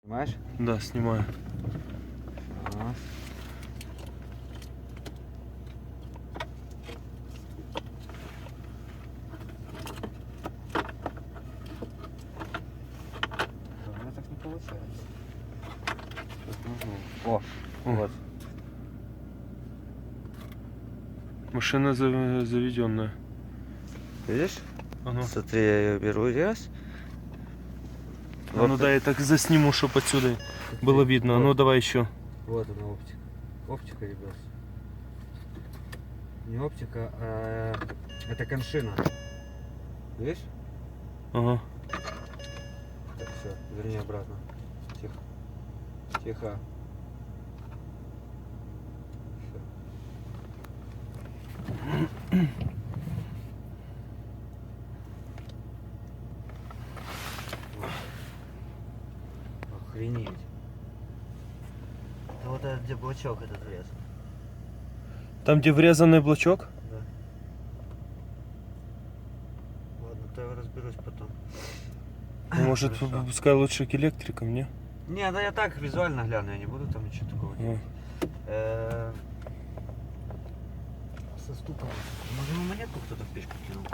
Снимаешь? Да, снимаю. Ага. У меня так не получается. Тут нужно. О, вот. Машина заведенная. Видишь? А ну, Смотри, я ее беру раз. а ну да, я так засниму, чтобы отсюда было видно. А ну Вот. давай еще. Вот она оптика. Оптика, ребят. Не оптика, а это коншина. Видишь? Ага. Так, все, верни обратно. Тихо. Тихо. Всё. Вот. Охренеть. Это вот этот, где блочок этот врез. Там, где врезанный блочок? Да. Ладно, то я разберусь потом. Ну, может, Хорошо. пускай лучше к электрикам, не? Не, да я так визуально гляну, я не буду там ничего такого делать. Со стуком. Может, ему монетку кто-то в печку кинул?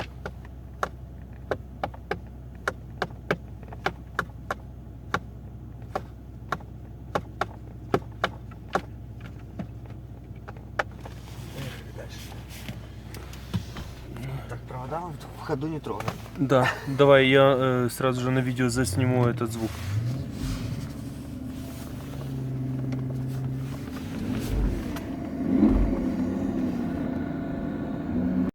Поехали дальше. Так, провода в ходу не трогаем. Да, давай я сразу же на видео засниму этот звук.